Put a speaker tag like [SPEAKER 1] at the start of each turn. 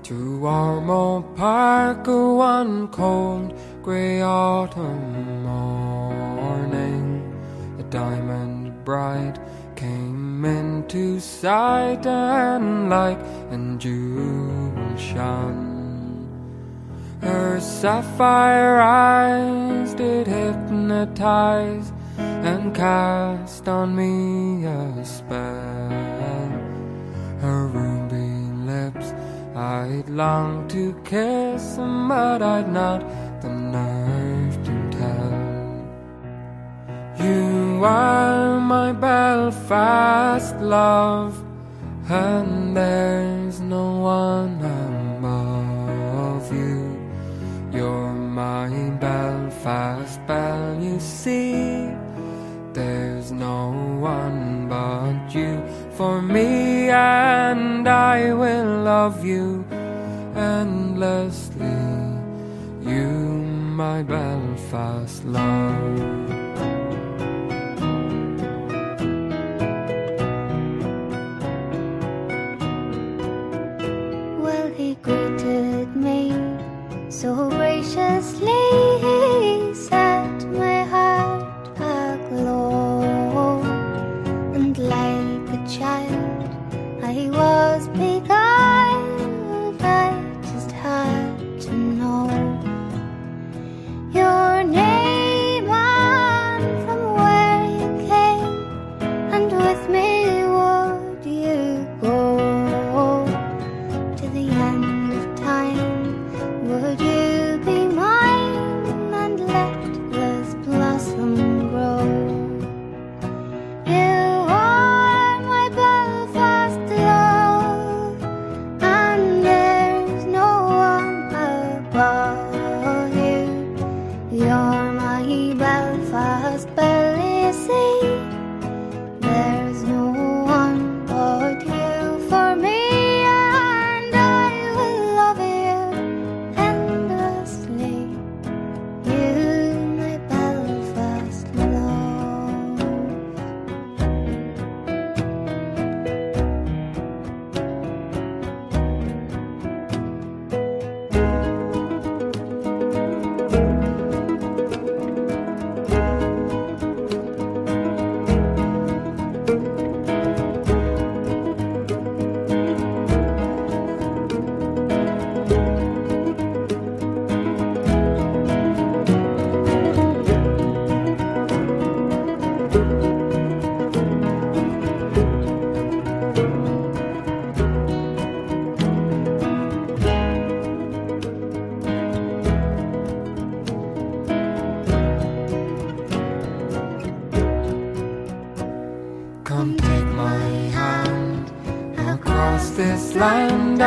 [SPEAKER 1] To Armagh Park one cold grey autumn morning, the diamond bride came into sight, and like and jewel shone. Her sapphire eyes did hypnotize and cast on me a spell. Her ruby lips I'd long to kiss, but I'd not the nerve to tell. You are my Belfast love, and there's no one above you. You're my Belfast belle, you see. There's no one but you for me, and I will love you endlessly. You, my Belfast love.
[SPEAKER 2] Well, he greeted me so graciously, he set my heart aglow, and like a child I was beguiled. I just had to know your name and from where you came, and with me would you go to the end of time. Would you be mine and let this blossom grow? You are my Belfast love, and there's no one above you. You're my Belfast belle, you see. There's no one but you for me, and I will love you endlessly. You, my Belfast love.
[SPEAKER 1] Come take my hand across this land.